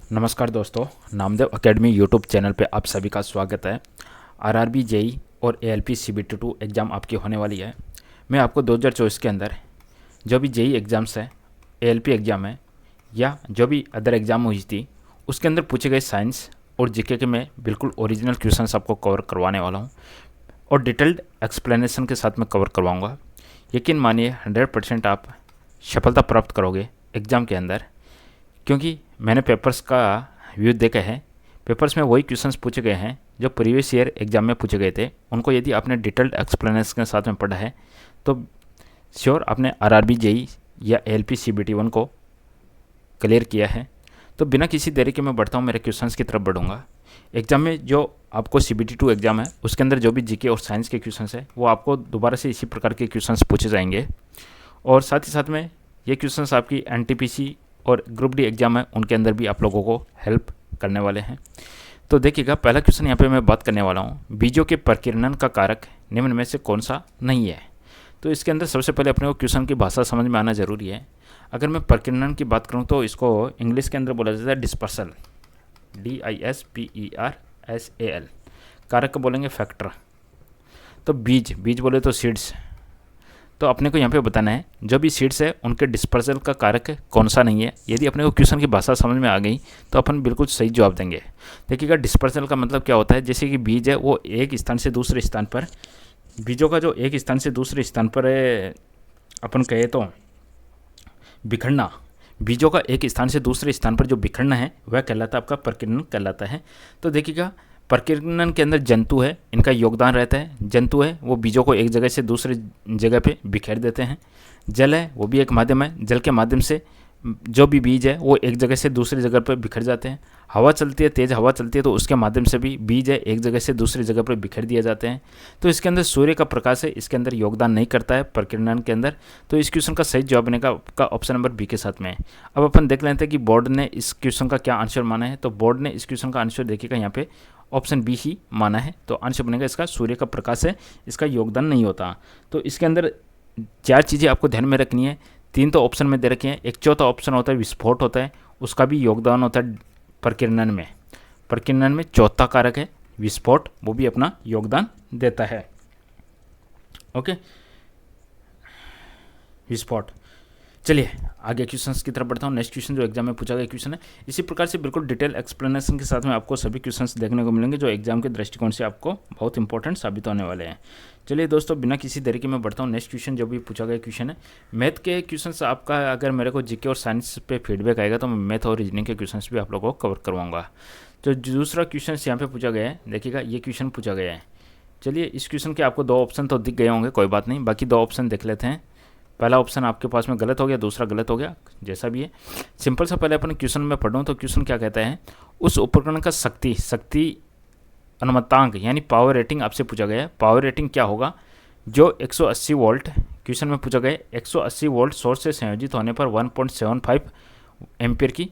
नमस्कार दोस्तों, Namdev academy YouTube channel पे आप सभी का स्वागत है। आरआरबी जेई और एएलपी सीबीटी2 एग्ज़ाम आपकी होने वाली है। मैं आपको 2024 के अंदर जो भी जेई एग्ज़ाम्स है, एएलपी एग्ज़ाम है या जो भी अदर एग्ज़ाम हुई थी उसके अंदर पूछे गए साइंस और जीके के मैं बिल्कुल ओरिजिनल क्वेश्चंस आपको कवर करवाने वाला हूँ और डिटेल्ड एक्सप्लेनेशन के साथ में कवर करवाऊँगा। यकीन मानिए 100% आप सफलता प्राप्त करोगे एग्ज़ाम के अंदर, क्योंकि मैंने पेपर्स का व्यू देखा है। पेपर्स में वही क्वेश्चंस पूछे गए हैं जो प्रीवियस ईयर एग्जाम में पूछे गए थे। उनको यदि आपने डिटेल्ड एक्सप्लेनेशन के साथ में पढ़ा है तो श्योर आपने आरआरबी जेई या एएलपी सीबीटी1 को क्लियर किया है। तो बिना किसी देरी के मैं बढ़ता हूँ, मेरे क्वेश्चंस की तरफ बढ़ूँगा। एग्जाम में जो आपको सीबीटी2 एग्जाम है उसके अंदर जो भी जीके और साइंस के क्वेश्चंस है वो आपको दोबारा से इसी प्रकार के क्वेश्चंस पूछे जाएंगे और साथ ही साथ में ये क्वेश्चंस आपकी एनटीपीसी और ग्रुप डी एग्जाम है उनके अंदर भी आप लोगों को हेल्प करने वाले हैं। तो देखिएगा, पहला क्वेश्चन यहाँ पे मैं बात करने वाला हूँ, बीजों के प्रकीर्णन का कारक निम्न में से कौन सा नहीं है। तो इसके अंदर सबसे पहले अपने को क्वेश्चन की भाषा समझ में आना जरूरी है। अगर मैं प्रकीर्णन की बात करूँ तो इसको इंग्लिश के अंदर बोला जाता है डिस्पर्सल, DISPERSAL। कारक को बोलेंगे फैक्टर। तो बीज बोले तो सीड्स। तो अपने को यहाँ पे बताना है जो भी सीड्स है उनके डिस्पर्सल का कारक कौन सा नहीं है। यदि अपने को क्वेश्चन की भाषा समझ में आ गई तो अपन बिल्कुल सही जवाब देंगे। देखिएगा, डिस्पर्सल का मतलब क्या होता है, जैसे कि बीज है वो एक स्थान से दूसरे स्थान पर, बीजों का जो एक स्थान से दूसरे स्थान पर अपन कहे तो बिखरना, बीजों का एक स्थान से दूसरे स्थान पर जो बिखरना है वह कहलाता है आपका प्रकीर्णन कहलाता है। तो देखिएगा, प्रकीर्णन के अंदर जंतु है, इनका योगदान रहता है। जंतु है वो बीजों को एक जगह से दूसरे जगह पे बिखेर देते हैं। जल है वो भी एक माध्यम है, जल के माध्यम से जो भी बीज है वो एक जगह से दूसरी जगह पर बिखर जाते हैं। हवा चलती है, तेज़ हवा चलती है तो उसके माध्यम से भी बीज है एक जगह से दूसरी जगह पर बिखेर दिए जाते हैं। तो इसके अंदर सूर्य का प्रकाश है, इसके अंदर योगदान नहीं करता है प्रकीर्णन के अंदर। तो इस क्वेश्चन का सही जवाब बनेगा का ऑप्शन नंबर बी के साथ में। अब अपन देख लेते हैं कि बोर्ड ने इस क्वेश्चन का क्या आंसर माना है। तो बोर्ड ने इस क्वेश्चन का आंसर देखिएगा यहाँ पे ऑप्शन बी ही माना है। तो आंसर बनेगा इसका सूर्य का प्रकाश है, इसका योगदान नहीं होता। तो इसके अंदर चार चीज़ें आपको ध्यान में रखनी है। तीन तो ऑप्शन में दे रखे हैं, एक चौथा ऑप्शन होता है विस्फोट होता है, उसका भी योगदान होता है प्रकीर्णन में। प्रकीर्णन में चौथा कारक है विस्फोट, वो भी अपना योगदान देता है। ओके, विस्फोट। चलिए आगे क्वेश्चंस की तरफ बढ़ता हूँ। नेक्स्ट क्वेश्चन जो एग्जाम में पूछा गया क्वेश्चन है, इसी प्रकार से बिल्कुल डिटेल एक्सप्लेनेशन के साथ में आपको सभी क्वेश्चंस देखने को मिलेंगे जो एग्जाम के दृष्टिकोण से आपको बहुत इंपॉर्टेंट साबित होने वाले हैं। चलिए दोस्तों, बिना किसी देरी के मैं बढ़ता हूँ। नेक्स्ट क्वेश्चन जो भी पूछा गया क्वेश्चन है, मैथ के क्वेश्चंस आपका अगर मेरे को जीके और साइंस पे फीडबैक आएगा तो मैं मैथ और रीजनिंग के क्वेश्चंस भी आप लोगों को कवर करवाऊंगा। तो दूसरा क्वेश्चन यहाँ पे पूछा गया है, देखिएगा ये क्वेश्चन पूछा गया है। चलिए इस क्वेश्चन के आपको दो ऑप्शन तो दिख गए होंगे, कोई बात नहीं, बाकी दो ऑप्शन देख लेते हैं। पहला ऑप्शन आपके पास में गलत हो गया, दूसरा गलत हो गया, जैसा भी है सिंपल सा। पहले अपन क्वेश्चन में पढ़ूँ तो क्वेश्चन क्या कहता है, उस उपकरण का शक्ति अनुमतांक यानी पावर रेटिंग आपसे पूछा गया है। पावर रेटिंग क्या होगा, जो 180 वोल्ट क्वेश्चन में पूछा गया 180 वोल्ट सोर्स से संयोजित होने पर 1.75 एम्पियर की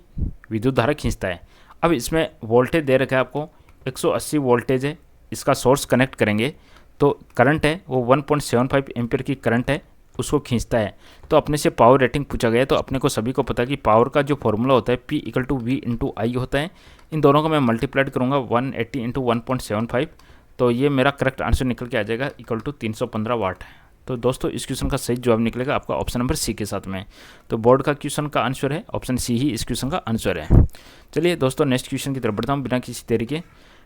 विद्युत धारा खींचता है। अब इसमें वोल्टेज दे रखा है आपको, 180 वोल्टेज है, इसका सोर्स कनेक्ट करेंगे तो करंट है वो 1.75 एम्पियर की करंट है, उसको खींचता है। तो अपने से पावर रेटिंग पूछा गया है। तो अपने को सभी को पता है कि पावर का जो फॉर्मूला होता है P = V × I होता है। इन दोनों को मैं मल्टीप्लाइड करूँगा 180 × 1.75, तो ये मेरा करेक्ट आंसर निकल के आ जाएगा = 315 वाट। तो दोस्तों इस क्वेश्चन का सही जवाब निकलेगा आपका ऑप्शन नंबर सी के साथ में। तो बोर्ड का क्वेश्चन का आंसर है ऑप्शन सी ही इस क्वेश्चन का आंसर है। चलिए दोस्तों नेक्स्ट क्वेश्चन की तरफ बढ़ता हूँ बिना किसी देरी के।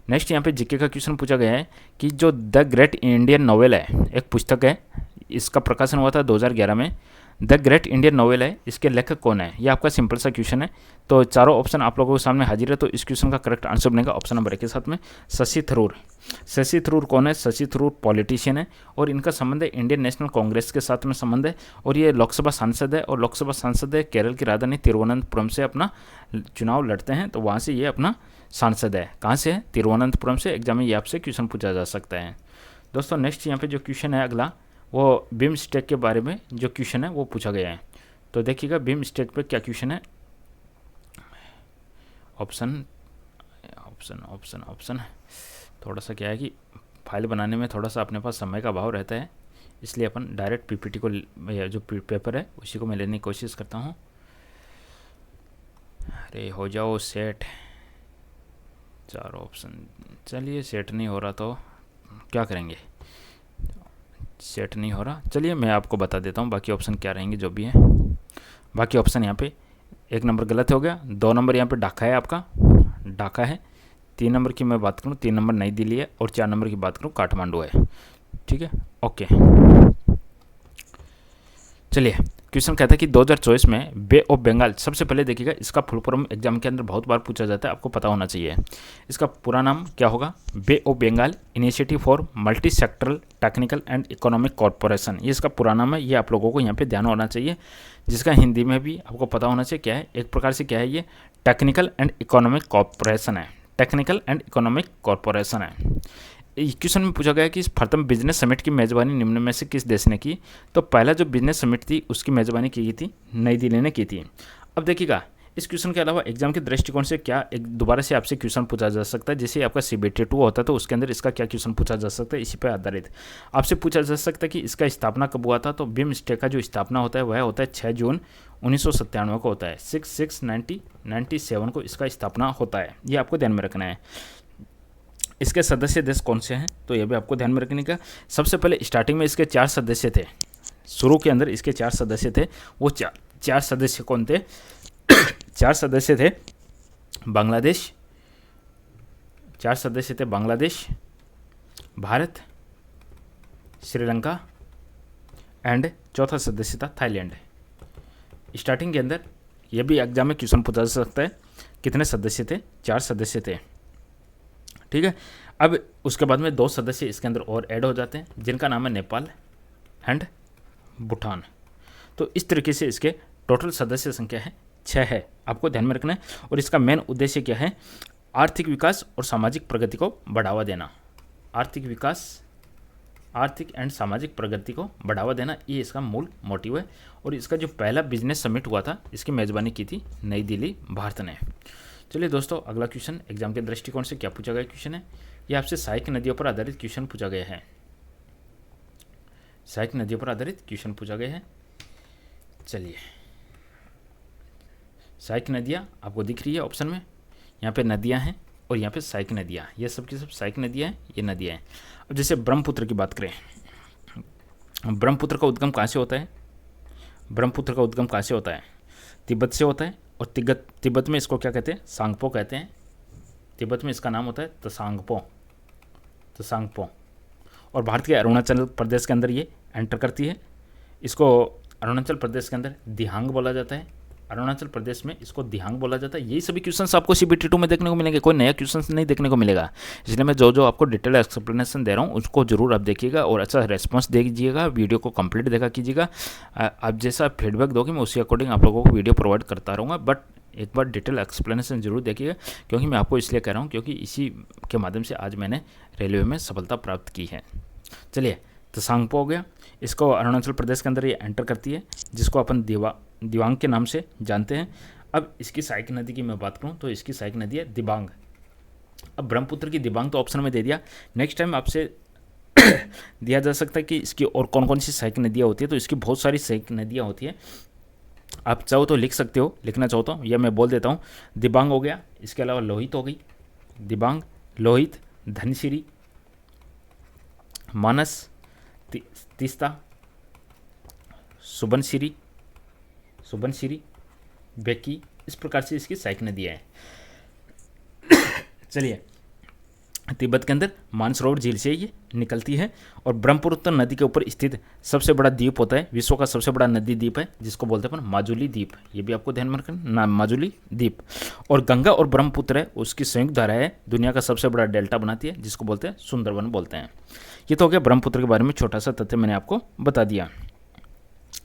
नेक्स्ट यहाँ पे जीके का क्वेश्चन पूछा गया है कि जो द ग्रेट इंडियन नॉवेल है, एक पुस्तक है, इसका प्रकाशन हुआ था 2011 में। द ग्रेट इंडियन नॉवेल है, इसके लेखक कौन है, ये आपका सिंपल सा क्वेश्चन है। तो चारों ऑप्शन आप लोगों के सामने हाजिर है। तो इस क्वेश्चन का करेक्ट आंसर बनेगा ऑप्शन नंबर ए के साथ में शशि थरूर। शशि थरूर कौन है, शशि थरूर पॉलिटिशियन है और इनका संबंध है इंडियन नेशनल कांग्रेस के साथ में संबंध है और ये लोकसभा सांसद है और लोकसभा सांसद है केरल की राजधानी तिरुवनंतपुरम से अपना चुनाव लड़ते हैं। तो वहाँ से ये अपना सांसद है। कहाँ से है, तिरुवनंतपुरम से। एग्जाम में ये आपसे क्वेश्चन पूछा जा सकता है। दोस्तों नेक्स्ट यहाँ पे जो क्वेश्चन है अगला, वो बीम स्टैक के बारे में जो क्वेश्चन है वो पूछा गया है। तो देखिएगा बीम स्टैक पे क्या क्वेश्चन है। ऑप्शन ऑप्शन ऑप्शन ऑप्शन थोड़ा सा क्या है कि फाइल बनाने में थोड़ा सा अपने पास समय का अभाव रहता है, इसलिए अपन डायरेक्ट पीपीटी को जो पेपर है उसी को मैं लेने की कोशिश करता हूँ। अरे हो जाओ सेट, 4 ऑप्शन। चलिए सेट नहीं हो रहा तो क्या करेंगे, सेट नहीं हो रहा, चलिए मैं आपको बता देता हूँ बाकी ऑप्शन क्या रहेंगे जो भी हैं। बाकी ऑप्शन यहाँ पे 1 नंबर गलत हो गया, 2 नंबर यहाँ पे ढाका है, आपका ढाका है। 3 नंबर की मैं बात करूँ, 3 नंबर नई दिल्ली है, और 4 नंबर की बात करूँ काठमांडू है। ठीक है, ओके। चलिए क्वेश्चन कहता है कि 2024 में बे ऑफ बंगाल, सबसे पहले देखिएगा इसका फुल फॉर्म एग्जाम के अंदर बहुत बार पूछा जाता है, आपको पता होना चाहिए। इसका पूरा नाम क्या होगा, Bay of Bengal Initiative for Multi Sectoral Technical and Economic Corporation, ये इसका पूरा नाम है। ये आप लोगों को यहाँ पे ध्यान होना चाहिए, जिसका हिंदी में भी आपको पता होना चाहिए क्या है, एक प्रकार से क्या है, ये टेक्निकल एंड इकोनॉमिक कॉरपोरेशन है, टेक्निकल एंड इकोनॉमिक कॉरपोरेशन है। क्वेश्चन में पूछा गया कि इस प्रथम बिजनेस समिट की मेजबानी निम्न में से किस देश ने की, तो पहला जो बिजनेस समिट थी उसकी मेजबानी की गई थी, नई दिल्ली ने की थी। अब देखिएगा इस क्वेश्चन के अलावा एग्जाम के दृष्टिकोण से क्या एक दोबारा से आपसे क्वेश्चन पूछा जा सकता है, जैसे आपका CBT 2 होता है तो उसके अंदर इसका क्या क्वेश्चन पूछा जा सकता है, इसी पर आधारित आपसे पूछा जा सकता है कि इसका स्थापना कब हुआ था। तो बिम्स्टेक का जो स्थापना होता है वह होता है 6 जून 1997 को होता है, 6/6/1997 को इसका स्थापना होता है, ये आपको ध्यान में रखना है। इसके सदस्य देश कौन से हैं, तो ये भी आपको ध्यान में रखने का। सबसे पहले स्टार्टिंग में इसके 4 सदस्य थे, शुरू के अंदर इसके 4 सदस्य थे, वो 4 सदस्य कौन थे 4 सदस्य थे बांग्लादेश, 4 सदस्य थे बांग्लादेश, भारत, श्रीलंका एंड चौथा सदस्य था थाईलैंड। स्टार्टिंग के अंदर ये भी एग्जाम में क्वेश्चन पूछा जा सकता है, कितने सदस्य थे, 4 सदस्य थे। ठीक है, अब उसके बाद में 2 सदस्य इसके अंदर और ऐड हो जाते हैं, जिनका नाम है नेपाल एंड भूटान। तो इस तरीके से इसके टोटल सदस्य संख्या है 6 है, आपको ध्यान में रखना है। और इसका मेन उद्देश्य क्या है, आर्थिक विकास और सामाजिक प्रगति को बढ़ावा देना, आर्थिक विकास, आर्थिक एंड सामाजिक प्रगति को बढ़ावा देना, ये इसका मूल मोटिव है। और इसका जो पहला बिजनेस समिट हुआ था इसकी मेज़बानी की थी नई दिल्ली, भारत ने। चलिए दोस्तों, अगला क्वेश्चन एग्जाम के दृष्टिकोण से क्या पूछा गया क्वेश्चन है, ये आपसे सहायक नदियों पर आधारित क्वेश्चन पूछा गया है, सहायक नदियों पर आधारित क्वेश्चन पूछा गया है। चलिए, सहायक नदियाँ आपको दिख रही है ऑप्शन में, यहाँ पे नदियाँ हैं और यहाँ पे सहायक नदियाँ, ये सब की सब सहायक नदियाँ हैं, ये नदियाँ हैं। अब जैसे ब्रह्मपुत्र की बात करें, ब्रह्मपुत्र का उद्गम कहाँ से होता है, ब्रह्मपुत्र का उद्गम कहाँ से होता है, तिब्बत से होता है। और तिब्बत में इसको क्या कहते हैं, सांगपो कहते हैं, तिब्बत में इसका नाम होता है तसांगपो, तसांगपो। और भारत के अरुणाचल प्रदेश के अंदर ये एंटर करती है, इसको अरुणाचल प्रदेश के अंदर दिहांग बोला जाता है, अरुणाचल प्रदेश में इसको दिहांग बोला जाता है। यही सभी क्वेश्चंस आपको CBT 2 में देखने को मिलेंगे, कोई नया क्वेश्चंस नहीं देखने को मिलेगा। इसलिए मैं जो आपको डिटेल एक्सप्लेनेशन दे रहा हूँ उसको जरूर आप देखिएगा और अच्छा रेस्पॉन्स दीजिएगा, वीडियो को कंप्लीट देखा कीजिएगा। आप जैसा फीडबैक दोगे मैं उसी अकॉर्डिंग आप लोगों को वीडियो प्रोवाइड करता रहूँगा, बट एक बार डिटेल एक्सप्लेनेशन जरूर देखिएगा, क्योंकि मैं आपको इसलिए कह रहा हूँ क्योंकि इसी के माध्यम से आज मैंने रेलवे में सफलता प्राप्त की है। चलिए, तसांगपो हो गया, इसको अरुणाचल प्रदेश के अंदर ये एंटर करती है, जिसको अपन दिबांग के नाम से जानते हैं। अब इसकी सहायक नदी की मैं बात करूं तो इसकी सहायक नदी है दिबांग। अब ब्रह्मपुत्र की दिबांग तो ऑप्शन में दे दिया, नेक्स्ट टाइम आपसे दिया जा सकता है कि इसकी और कौन कौन सी सहायक नदियाँ होती है, तो इसकी बहुत सारी सहायक नदियाँ होती हैं, आप चाहो तो लिख सकते हो, लिखना चाहो तो या मैं बोल देता हूँ। दिबांग हो गया, इसके अलावा लोहित हो गई, दिबांग, लोहित, धनसिरी, मानस, तीस्ता, सुबनसिरी, बेकी, इस प्रकार से इसकी सहायक नदियाँ हैं। चलिए, तिब्बत के अंदर मानसरोवर झील से ये निकलती है और ब्रह्मपुत्र नदी के ऊपर स्थित सबसे बड़ा द्वीप होता है, विश्व का सबसे बड़ा नदी द्वीप है, जिसको बोलते हैं अपन माजुली द्वीप, ये भी आपको ध्यान में रखना नाम, माजुली द्वीप। और गंगा और ब्रह्मपुत्र है उसकी संयुक्त धारा है, दुनिया का सबसे बड़ा डेल्टा बनाती है, जिसको बोलते हैं सुंदरवन बोलते हैं। ये तो हो गया ब्रह्मपुत्र के बारे में छोटा सा तथ्य मैंने आपको बता दिया।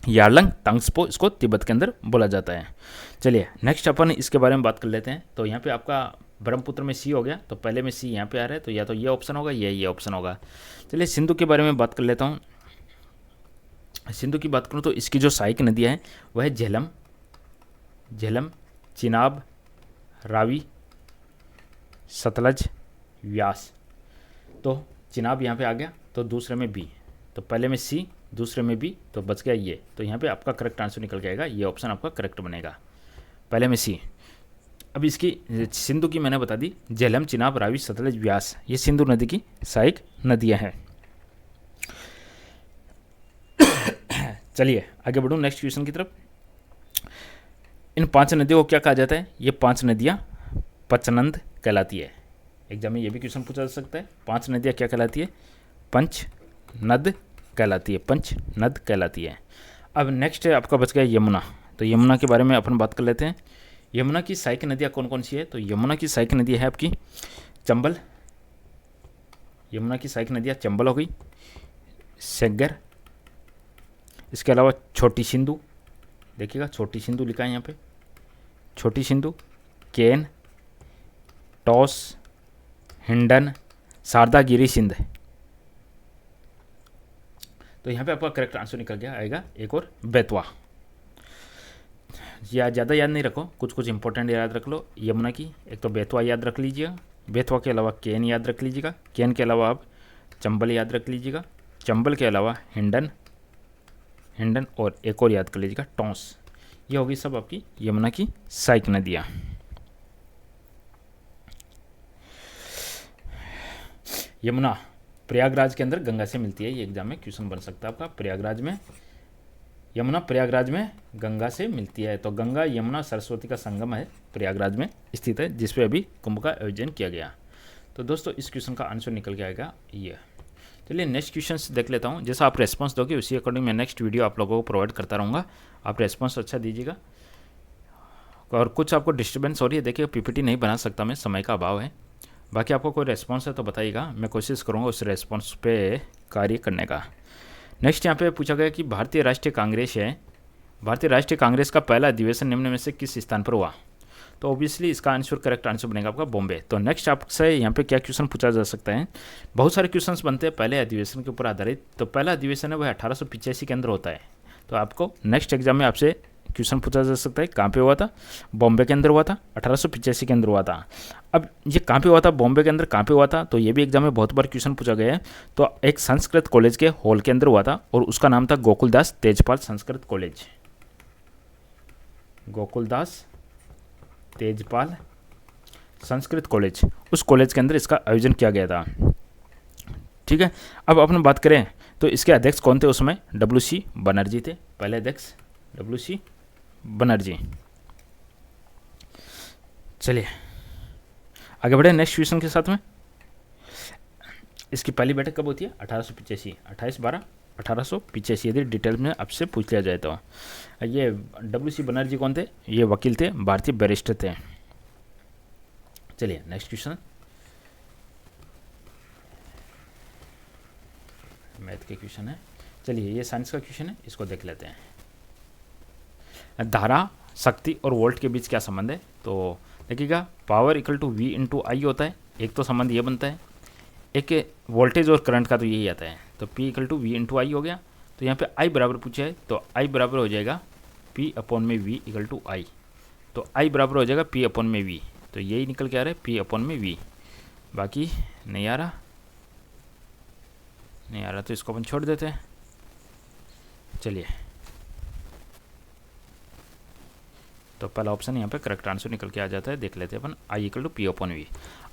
यारलंग तांग्सपो इसको तिब्बत के अंदर बोला जाता है। चलिए नेक्स्ट अपन इसके बारे में बात कर लेते हैं। तो यहाँ पे आपका ब्रह्मपुत्र में सी हो गया, तो पहले में सी यहाँ पे आ रहा है, तो या तो ये ऑप्शन होगा या ये ऑप्शन होगा। चलिए सिंधु के बारे में बात कर लेता हूँ। सिंधु की बात करूँ तो इसकी जो सहायक नदियाँ हैं वह है झेलम, चिनाब, रावी, सतलज, व्यास। तो चिनाब यहाँ पे आ गया, तो दूसरे में बी, तो पहले में सी, दूसरे में बी, तो बच गया ये। तो यहाँ पे आपका करेक्ट आंसर निकल जाएगा, ये ऑप्शन आपका करेक्ट बनेगा, पहले में सी। अब इसकी सिंधु की मैंने बता दी, झेलम, चिनाब, रावी, सतलज, व्यास, ये सिंधु नदी की सहायक नदियां हैं। चलिए आगे बढ़ूँ नेक्स्ट क्वेश्चन की तरफ। इन 5 नदियों को क्या कहा जाता है? ये 5 नदियाँ पंचनद कहलाती है। एग्जाम में ये भी क्वेश्चन पूछा जा सकता है, 5 नदियाँ क्या कहलाती है? पंचनद कहलाती है, पंचनद कहलाती है। अब नेक्स्ट है आपका बच गया यमुना। तो यमुना के बारे में अपन बात कर लेते हैं। यमुना की सहायक नदियाँ कौन कौन सी है? तो यमुना की सहायक नदियाँ है आपकी चंबल, यमुना की सहायक नदियाँ चंबल हो गई, सेंगर, इसके अलावा छोटी सिंधु, देखिएगा छोटी सिंधु लिखा है यहाँ पे, छोटी सिंधु, केन, टॉस, हिंडन, शारदा, गिरी, सिंध। तो यहाँ पे आपका करेक्ट आंसर निकल गया आएगा एक और बेतवा। या ज़्यादा याद नहीं रखो, कुछ कुछ इंपॉर्टेंट याद रख लो। यमुना की एक तो बेतवा याद रख लीजिएगा, बेतवा के अलावा केन याद रख लीजिएगा, केन के अलावा आप चंबल याद रख लीजिएगा, चंबल के अलावा हिंडन, हिंडन और एक और याद कर लीजिएगा टॉस। ये होगी सब आपकी यमुना की सहायक नदियाँ। यमुना प्रयागराज के अंदर गंगा से मिलती है, ये एग्जाम में क्वेश्चन बन सकता है आपका। प्रयागराज में यमुना प्रयागराज में गंगा से मिलती है। तो गंगा यमुना सरस्वती का संगम है, प्रयागराज में स्थित है, जिस पे अभी कुंभ का आयोजन किया गया। तो दोस्तों इस क्वेश्चन का आंसर निकल के आएगा ये। चलिए नेक्स्ट क्वेश्चन देख लेता हूँ। जैसा आप रेस्पॉन्स दोगे उसी अकॉर्डिंग मैं नेक्स्ट वीडियो आप लोगों को प्रोवाइड करता रहूँगा। आप रेस्पॉन्स अच्छा दीजिएगा। और कुछ आपको डिस्टर्बेंस हो रही है, देखिए पीपीटी नहीं बना सकता मैं, समय का अभाव है। बाकी आपको कोई रेस्पॉन्स है तो बताइएगा, मैं कोशिश करूँगा उस रेस्पॉन्स पे कार्य करने का। नेक्स्ट यहाँ पे पूछा गया कि भारतीय राष्ट्रीय कांग्रेस है, भारतीय राष्ट्रीय कांग्रेस का पहला अधिवेशन निम्न में से किस स्थान पर हुआ? तो ऑब्वियसली इसका आंसर करेक्ट आंसर बनेगा आपका बॉम्बे। तो नेक्स्ट आपसे यहाँ पे क्या क्वेश्चन पूछा जा सकता है? बहुत सारे क्वेश्चंस बनते हैं पहले अधिवेशन के ऊपर आधारित। तो पहला अधिवेशन है वह 1885 के अंदर होता है। तो आपको नेक्स्ट एग्जाम में आपसे क्वेश्चन पूछा जा सकता है कहाँ पे हुआ था? बॉम्बे के अंदर हुआ था, 1885 के अंदर हुआ था। अब ये कहाँ पे हुआ था, बॉम्बे के अंदर कहाँ पे हुआ था? तो ये भी एग्जाम में बहुत बार क्वेश्चन पूछा गया है। तो एक संस्कृत कॉलेज के हॉल के अंदर हुआ था और उसका नाम था गोकुलदास तेजपाल संस्कृत कॉलेज, गोकुलदास तेजपाल संस्कृत कॉलेज, उस कॉलेज के अंदर इसका आयोजन किया गया था। ठीक है, अब अपन बात करें तो इसके अध्यक्ष कौन थे उस समय? WC बनर्जी थे, पहले अध्यक्ष WC बनर्जी। चलिए आगे बढ़े नेक्स्ट क्वेश्चन के साथ में। इसकी पहली बैठक कब होती है? 1885, 28/12/1885, यदि डिटेल में आपसे पूछ लिया जाए तो। ये WC बनर्जी कौन थे? ये वकील थे, भारतीय बैरिस्टर थे। चलिए नेक्स्ट क्वेश्चन, मैथ के क्वेश्चन है। चलिए ये साइंस का क्वेश्चन है, इसको देख लेते हैं। धारा, शक्ति और वोल्ट के बीच क्या संबंध है? तो देखिएगा power equal to V × I होता है, एक तो संबंध ये बनता है। एक वोल्टेज और करंट का तो यही आता है। तो P = V × I हो गया। तो यहाँ पे I बराबर पूछा है, तो I बराबर हो जाएगा P/V = I। तो I बराबर हो जाएगा P/V। तो यही निकल के आ रहा है P/V। बाकी नहीं आ रहा, नहीं आ रहा तो इसको अपन छोड़ देते हैं। चलिए तो पहला ऑप्शन यहाँ पे करेक्ट आंसर निकल के आ जाता है, देख लेते हैं अपन I = P/V।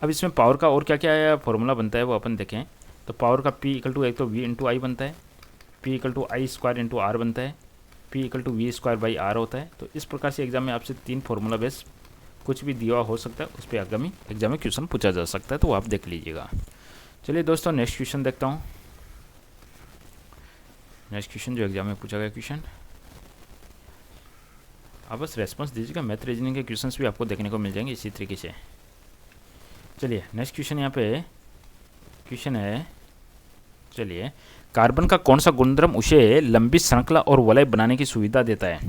अब इसमें पावर का और क्या क्या फॉर्मूला बनता है वो अपन देखें। तो पावर का P = एक तो V × I बनता है, P = I² × R बनता है, P = V²/R होता है। तो इस प्रकार से एग्जाम में आपसे 3 फॉर्मूला बेस कुछ भी दिया हो सकता है, उस पर आगामी एग्जाम में क्वेश्चन पूछा जा सकता है, तो आप देख लीजिएगा। चलिए दोस्तों नेक्स्ट क्वेश्चन देखता हूँ। नेक्स्ट क्वेश्चन जो एग्जाम में पूछा गया क्वेश्चन, आप बस रेस्पॉन्स दीजिएगा। मैथ रीजनिंग के क्वेश्चंस भी आपको देखने को मिल जाएंगे इसी तरीके से। चलिए नेक्स्ट क्वेश्चन यहाँ पे क्वेश्चन है, चलिए कार्बन का कौन सा गुणधर्म उसे लंबी श्रृंखला और वलय बनाने की सुविधा देता है?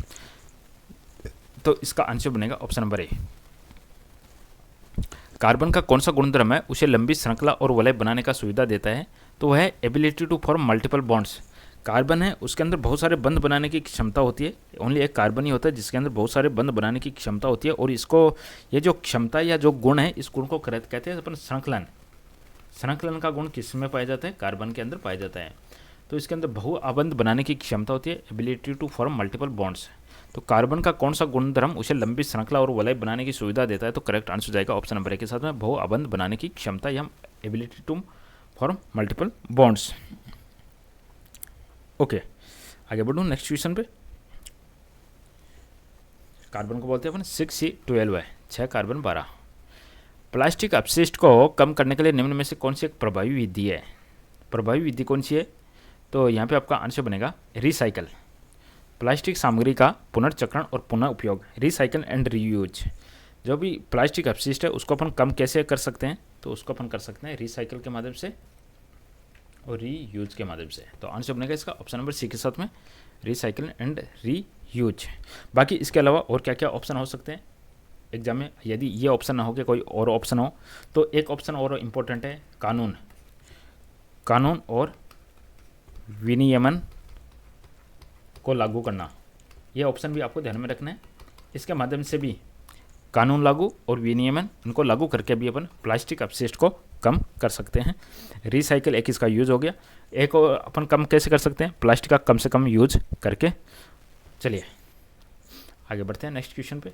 तो इसका आंसर बनेगा ऑप्शन नंबर ए। कार्बन का कौन सा गुणधर्म है उसे लंबी श्रृंखला और वलय बनाने का सुविधा देता है? तो वह है ability to form multiple bonds. Carbon है उसके अंदर बहुत सारे बंध बनाने की क्षमता होती है। ओनली एक कार्बन ही होता है जिसके अंदर बहुत सारे बंध बनाने की क्षमता होती है। और इसको ये जो क्षमता या जो गुण है, इस गुण को कहते हैं अपन श्रृंखलन। श्रृंखलन का गुण किस में पाया जाता है? कार्बन के अंदर पाया जाता है। तो इसके अंदर बहु आबंध बनाने की क्षमता होती है, ability to form multiple bonds. तो कार्बन का कौन सा गुणधर्म उसे लंबी श्रृंखला और वलय बनाने की सुविधा देता है? तो करेक्ट आंसर जाएगा ऑप्शन नंबर ए के साथ में बहुअबंध बनाने की क्षमता या ability to form multiple bonds. Okay, आगे बढ़ूँ नेक्स्ट क्वेश्चन पे। कार्बन को बोलते हैं अपन 6C12 है, 6 कार्बन 12। प्लास्टिक अपशिष्ट को कम करने के लिए निम्न में से कौन सी एक प्रभावी विधि है? प्रभावी विधि कौन सी है? तो यहाँ पे आपका आंसर बनेगा रिसाइकल। प्लास्टिक सामग्री का पुनर्चक्रण और पुनः उपयोग, रिसाइकल एंड रीयूज। जो भी प्लास्टिक अपशिष्ट है उसको अपन कम कैसे कर सकते हैं? तो उसको अपन कर सकते हैं रिसाइकल के माध्यम से और रीयूज के माध्यम से। तो आंसर बनेगा इसका ऑप्शन नंबर सी के साथ में रिसाइकल एंड रीयूज। बाकी इसके अलावा और क्या क्या ऑप्शन हो सकते हैं एग्जाम में? यदि ये ऑप्शन ना हो कि कोई और ऑप्शन हो तो एक ऑप्शन और इम्पोर्टेंट है, कानून। कानून और विनियमन को लागू करना, ये ऑप्शन भी आपको ध्यान में रखना है। इसके माध्यम से भी कानून लागू और विनियमन इनको लागू करके भी अपन प्लास्टिक अपशिष्ट को कम कर सकते हैं। रिसाइकल एक इसका यूज हो गया, एक और अपन कम कैसे कर सकते हैं? प्लास्टिक का कम से कम यूज करके। चलिए आगे बढ़ते हैं नेक्स्ट क्वेश्चन पे।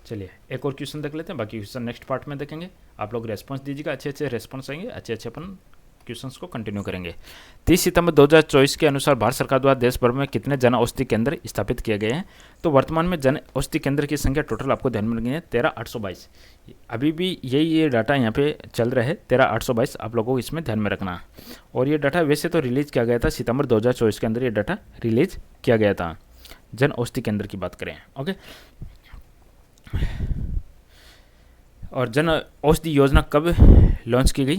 चलिए एक और क्वेश्चन देख लेते हैं, बाकी क्वेश्चन नेक्स्ट पार्ट में देखेंगे। आप लोग रेस्पॉन्स दीजिएगा, अच्छे अच्छे रेस्पॉन्स आएंगे, अच्छे अच्छे अपन क्वेश्चंस को कंटिन्यू करेंगे। 30 सितंबर 2024 के अनुसार भारत सरकार द्वारा देश भर में कितने जन औषधि केंद्र स्थापित किए गए हैं? तो वर्तमान में जन औषधि केंद्र की संख्या टोटल आपको ध्यान में रखनी है 13822। अभी भी ये डाटा यहाँ पे चल रहा है 13822, आप लोगों को इसमें ध्यान में रखना है। और ये डाटा वैसे तो रिलीज किया गया था सितंबर 2024 के अंदर, ये डाटा रिलीज किया गया था जन औषधि केंद्र की बात करें। ओके, और जन औषधि योजना कब लॉन्च की गई?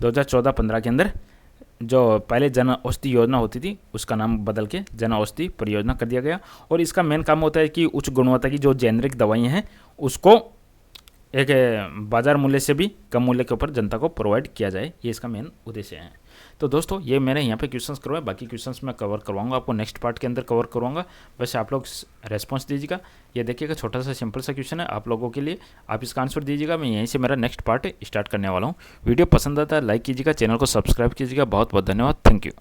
2014-15 के अंदर। जो पहले जन औषधि योजना होती थी उसका नाम बदल के जन औषधि परियोजना कर दिया गया। और इसका मेन काम होता है कि उच्च गुणवत्ता की जो जेनरिक दवाइयाँ हैं उसको एक बाजार मूल्य से भी कम मूल्य के ऊपर जनता को प्रोवाइड किया जाए, ये इसका मेन उद्देश्य है। तो दोस्तों ये मैंने यहाँ पे क्वेश्चंस करवाए, बाकी क्वेश्चंस मैं कवर करवाऊंगा, आपको नेक्स्ट पार्ट के अंदर कवर करवाऊंगा। वैसे आप लोग रेस्पॉन्स दीजिएगा। ये देखिएगा छोटा सा सिंपल सा क्वेश्चन है आप लोगों के लिए, आप इसका आंसर दीजिएगा। मैं यहीं से मेरा नेक्स्ट पार्ट स्टार्ट करने वाला हूँ। वीडियो पसंद आता है लाइक कीजिएगा, चैनल को सब्सक्राइब कीजिएगा। बहुत बहुत धन्यवाद, थैंक यू।